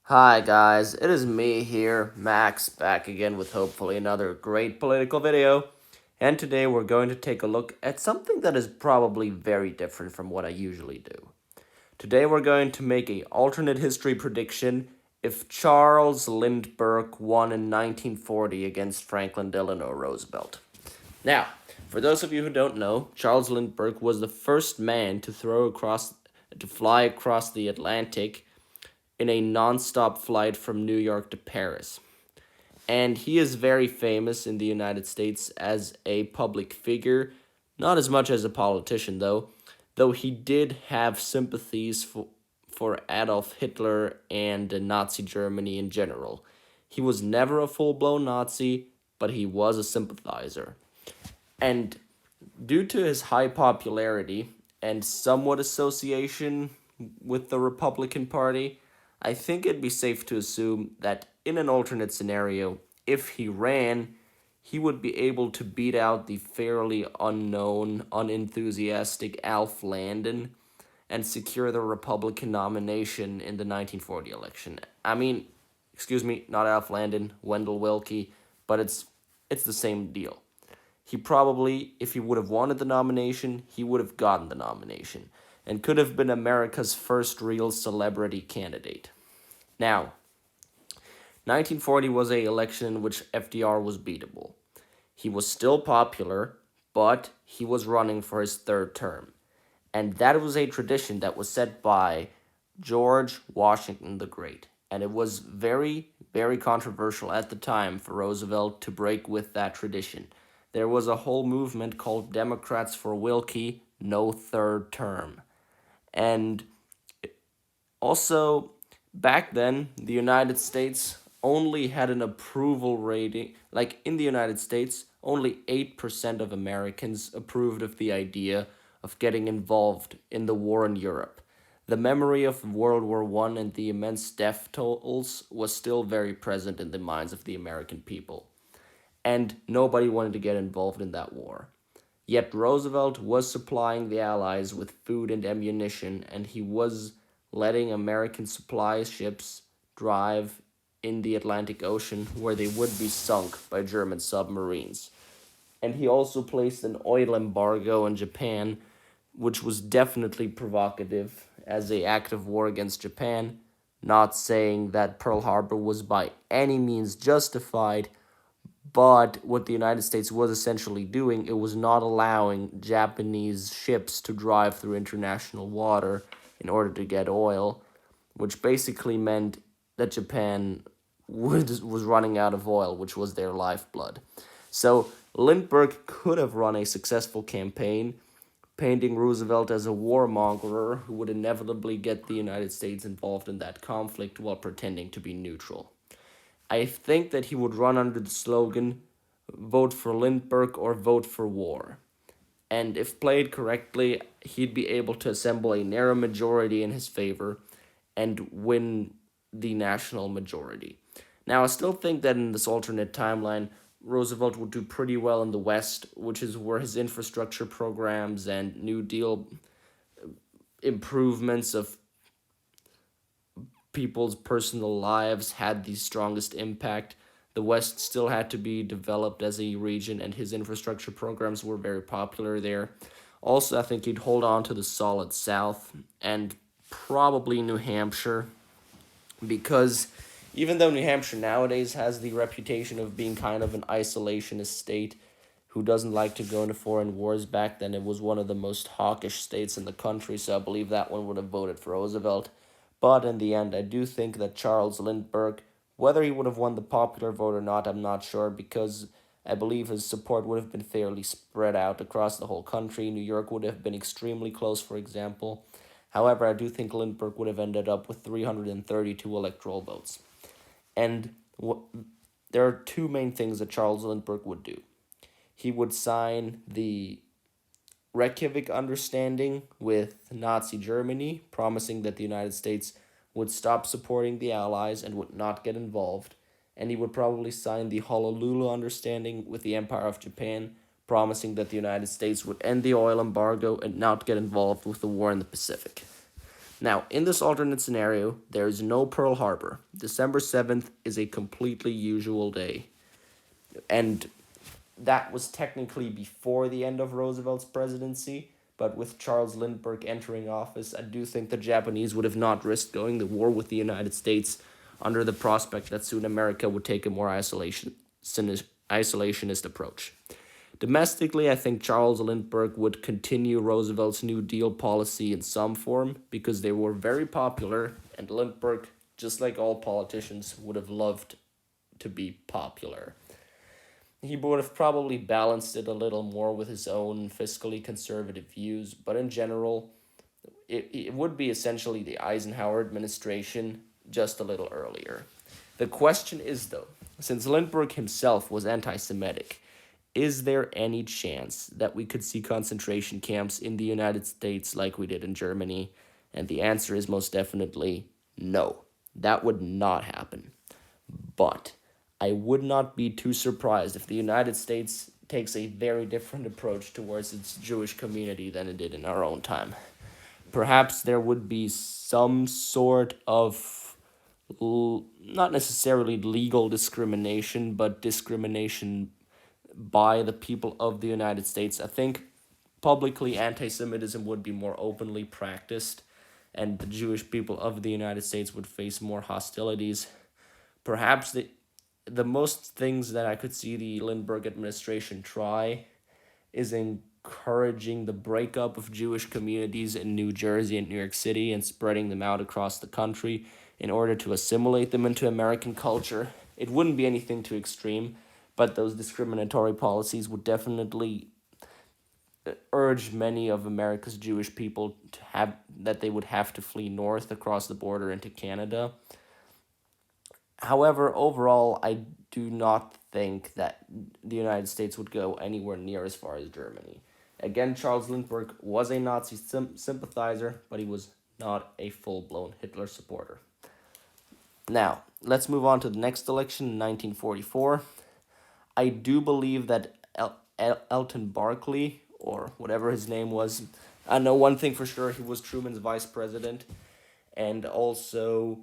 Hi guys, it is me here, Max, back again with hopefully another great political video. And today we're going to take a look at something that is probably very different from what I usually do. Today we're going to make a alternate history prediction if Charles Lindbergh won in 1940 against Franklin Delano Roosevelt. Now, for those of you who don't know, Charles Lindbergh was the first man to fly across the Atlantic in a non-stop flight from New York to Paris. And he is very famous in the United States as a public figure, not as much as a politician though he did have sympathies for Adolf Hitler and Nazi Germany in general. He was never a full-blown Nazi, but he was a sympathizer. And due to his high popularity and somewhat association with the Republican Party, I think it'd be safe to assume that in an alternate scenario, if he ran, he would be able to beat out the fairly unknown, unenthusiastic Alf Landon and secure the Republican nomination in the 1940 election. I mean, excuse me, not Alf Landon, Wendell Willkie, but it's the same deal. He probably, if he would have wanted the nomination, he would have gotten the nomination and could have been America's first real celebrity candidate. Now, 1940 was an election in which FDR was beatable. He was still popular, but he was running for his third term. And that was a tradition that was set by George Washington the Great. And it was very, very controversial at the time for Roosevelt to break with that tradition. There was a whole movement called Democrats for Willkie, no third term. And also, back then, the United States only had an approval rating. Like in the United States, only 8% of Americans approved of the idea of getting involved in the war in Europe. The memory of World War I and the immense death totals was still very present in the minds of the American people, and nobody wanted to get involved in that war. Yet Roosevelt was supplying the Allies with food and ammunition, and he was letting American supply ships drive in the Atlantic Ocean where they would be sunk by German submarines. And he also placed an oil embargo on Japan, which was definitely provocative as an act of war against Japan, not saying that Pearl Harbor was by any means justified, but what the United States was essentially doing, it was not allowing Japanese ships to drive through international water in order to get oil, which basically meant that Japan was running out of oil, which was their lifeblood. So Lindbergh could have run a successful campaign, painting Roosevelt as a warmonger who would inevitably get the United States involved in that conflict while pretending to be neutral. I think that he would run under the slogan, vote for Lindbergh or vote for war. And if played correctly, he'd be able to assemble a narrow majority in his favor and win the national majority. Now, I still think that in this alternate timeline, Roosevelt would do pretty well in the West, which is where his infrastructure programs and New Deal improvements of people's personal lives had the strongest impact. The West still had to be developed as a region, and his infrastructure programs were very popular there. Also, I think he'd hold on to the solid South and probably New Hampshire, because even though New Hampshire nowadays has the reputation of being kind of an isolationist state who doesn't like to go into foreign wars, back then it was one of the most hawkish states in the country, so I believe that one would have voted for Roosevelt. But in the end, I do think that Charles Lindbergh, whether he would have won the popular vote or not, I'm not sure, because I believe his support would have been fairly spread out across the whole country. New York would have been extremely close, for example. However, I do think Lindbergh would have ended up with 332 electoral votes. And there are two main things that Charles Lindbergh would do. He would sign the Reykjavik Understanding with Nazi Germany, promising that the United States would stop supporting the Allies and would not get involved. And he would probably sign the Honolulu Understanding with the Empire of Japan, promising that the United States would end the oil embargo and not get involved with the war in the Pacific. Now, in this alternate scenario, there is no Pearl Harbor. December 7th is a completely usual day. And that was technically before the end of Roosevelt's presidency, but with Charles Lindbergh entering office, I do think the Japanese would have not risked going to war with the United States under the prospect that soon America would take a more isolationist approach. Domestically, I think Charles Lindbergh would continue Roosevelt's New Deal policy in some form because they were very popular, and Lindbergh, just like all politicians, would have loved to be popular. He would have probably balanced it a little more with his own fiscally conservative views, but in general, it would be essentially the Eisenhower administration just a little earlier. The question is, though, since Lindbergh himself was anti Semitic, is there any chance that we could see concentration camps in the United States like we did in Germany? And the answer is most definitely no. That would not happen. But I would not be too surprised if the United States takes a very different approach towards its Jewish community than it did in our own time. Perhaps there would be some sort of, not necessarily legal discrimination, but discrimination by the people of the United States. I think publicly anti Semitism would be more openly practiced, and the Jewish people of the United States would face more hostilities. Perhaps the most things that I could see the Lindbergh administration try is encouraging the breakup of Jewish communities in New Jersey and New York City and spreading them out across the country in order to assimilate them into American culture. It wouldn't be anything too extreme, but those discriminatory policies would definitely urge many of America's Jewish people to have that they would have to flee north across the border into Canada. However, overall, I do not think that the United States would go anywhere near as far as Germany. Again, Charles Lindbergh was a Nazi sympathizer, but he was not a full-blown Hitler supporter. Now, let's move on to the next election in 1944. I do believe that Elton Barkley, or whatever his name was, I know one thing for sure, he was Truman's vice president, and also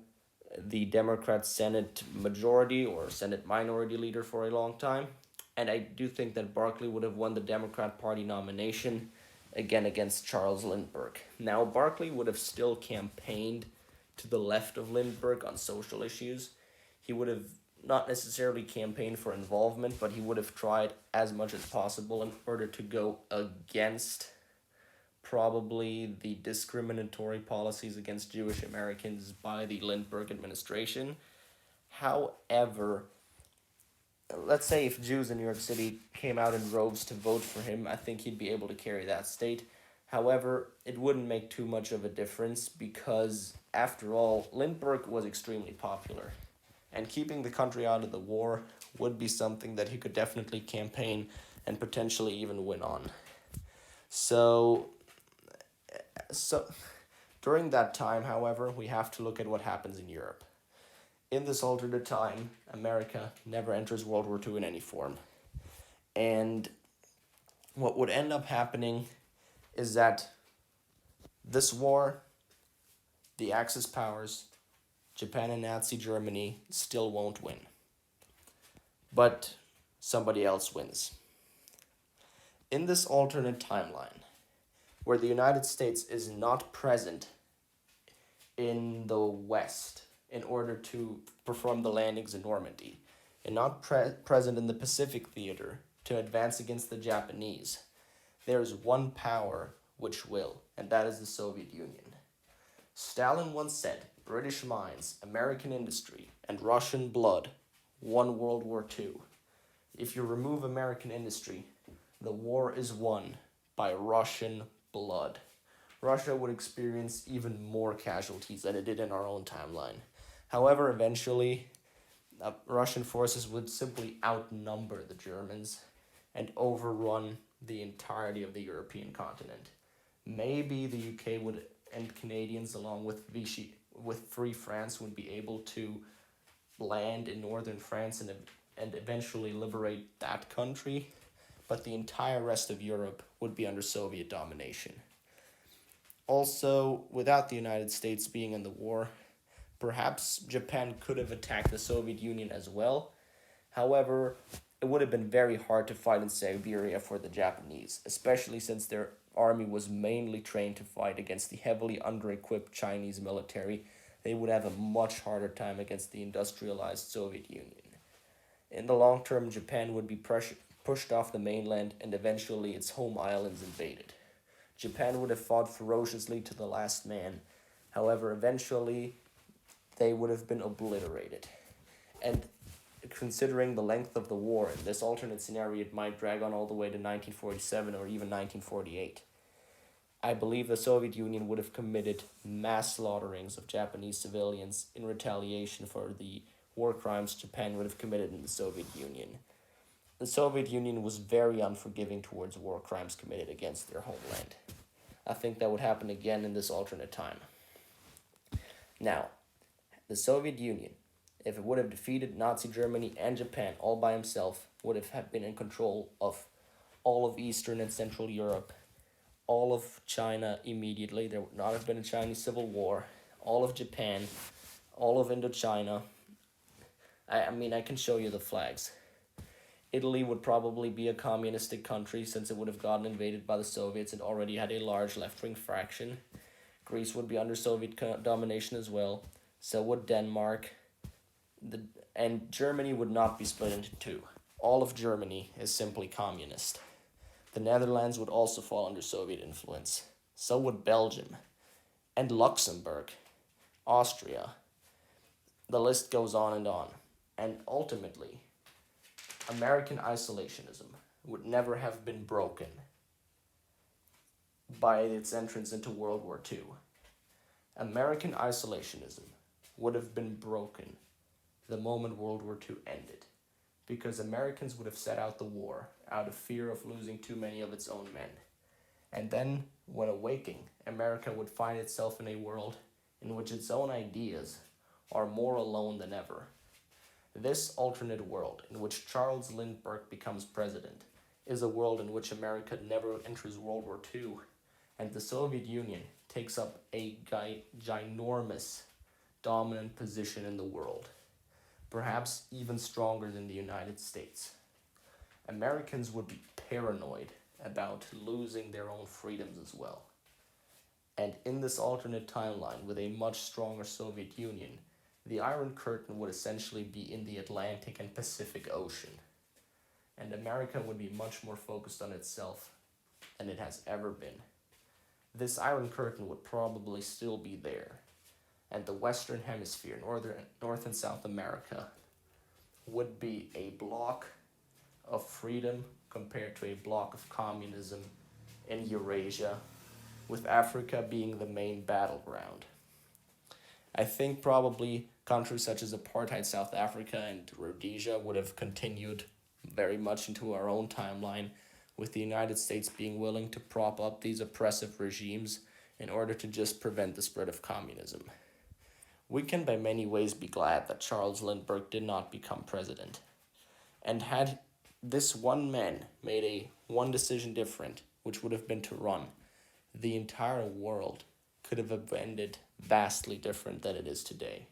the Democrat Senate majority or Senate minority leader for a long time. And I do think that Barkley would have won the Democrat Party nomination again against Charles Lindbergh. Now, Barkley would have still campaigned to the left of Lindbergh on social issues. He would have not necessarily campaigned for involvement, but he would have tried as much as possible in order to go against probably the discriminatory policies against Jewish Americans by the Lindbergh administration. However, let's say if Jews in New York City came out in droves to vote for him, I think he'd be able to carry that state. However, it wouldn't make too much of a difference because, after all, Lindbergh was extremely popular. And keeping the country out of the war would be something that he could definitely campaign and potentially even win on. So during that time, however, we have to look at what happens in Europe. In this alternate time, America never enters World War II in any form. And what would end up happening is that this war, the Axis powers, Japan and Nazi Germany, still won't win. But somebody else wins. In this alternate timeline, where the United States is not present in the West in order to perform the landings in Normandy, and not present in the Pacific theater to advance against the Japanese, there is one power which will, and that is the Soviet Union. Stalin once said, "British minds, American industry, and Russian blood won World War II. If you remove American industry, the war is won by Russian blood." Russia would experience even more casualties than it did in our own timeline. However, eventually, Russian forces would simply outnumber the Germans and overrun the entirety of the European continent. Maybe the UK would, and Canadians, along with Free France, would be able to land in northern France and eventually liberate that country, but the entire rest of Europe would be under Soviet domination. Also, without the United States being in the war, perhaps Japan could have attacked the Soviet Union as well. However, it would have been very hard to fight in Siberia for the Japanese, especially since their army was mainly trained to fight against the heavily under-equipped Chinese military. They would have a much harder time against the industrialized Soviet Union. In the long term, Japan would be pushed off the mainland and eventually its home islands invaded. Japan would have fought ferociously to the last man. However, eventually they would have been obliterated. And considering the length of the war, in this alternate scenario, it might drag on all the way to 1947 or even 1948. I believe the Soviet Union would have committed mass slaughterings of Japanese civilians in retaliation for the war crimes Japan would have committed in the Soviet Union. The Soviet Union was very unforgiving towards war crimes committed against their homeland. I think that would happen again in this alternate time. Now, the Soviet Union, if it would have defeated Nazi Germany and Japan all by himself, would have been in control of all of Eastern and Central Europe, all of China immediately. There would not have been a Chinese Civil War, all of Japan, all of Indochina. I mean, I can show you the flags. Italy would probably be a communistic country since it would have gotten invaded by the Soviets and already had a large left-wing fraction. Greece would be under Soviet domination as well. So would Denmark. And Germany would not be split into two. All of Germany is simply communist. The Netherlands would also fall under Soviet influence. So would Belgium. And Luxembourg. Austria. The list goes on. And ultimately, American isolationism would never have been broken by its entrance into World War II. American isolationism would have been broken the moment World War II ended, because Americans would have set out the war out of fear of losing too many of its own men. And then, when awaking, America would find itself in a world in which its own ideas are more alone than ever. This alternate world, in which Charles Lindbergh becomes president, is a world in which America never enters World War II, and the Soviet Union takes up a ginormous dominant position in the world, perhaps even stronger than the United States. Americans would be paranoid about losing their own freedoms as well. And in this alternate timeline, with a much stronger Soviet Union, the Iron Curtain would essentially be in the Atlantic and Pacific Ocean. And America would be much more focused on itself than it has ever been. This Iron Curtain would probably still be there. And the Western Hemisphere, North and South America, would be a block of freedom compared to a block of communism in Eurasia, with Africa being the main battleground. I think probably countries such as apartheid South Africa and Rhodesia would have continued very much into our own timeline, with the United States being willing to prop up these oppressive regimes in order to just prevent the spread of communism. We can by many ways be glad that Charles Lindbergh did not become president. And had this one man made one decision different, which would have been to run, the entire world could have ended vastly different than it is today.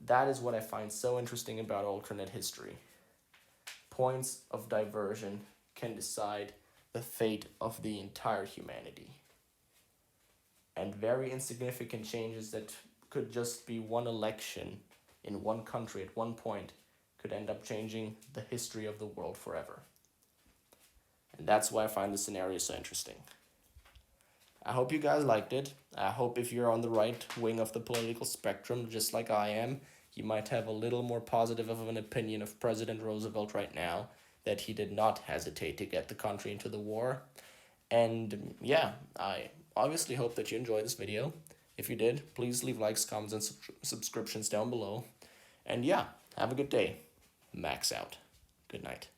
That is what I find so interesting about alternate history. Points of diversion can decide the fate of the entire humanity. And very insignificant changes that could just be one election in one country at one point could end up changing the history of the world forever. And that's why I find this scenario so interesting. I hope you guys liked it. I hope if you're on the right wing of the political spectrum, just like I am, you might have a little more positive of an opinion of President Roosevelt right now, that he did not hesitate to get the country into the war. And yeah, I obviously hope that you enjoyed this video. If you did, please leave likes, comments, and subscriptions down below. And yeah, have a good day. Max out. Good night.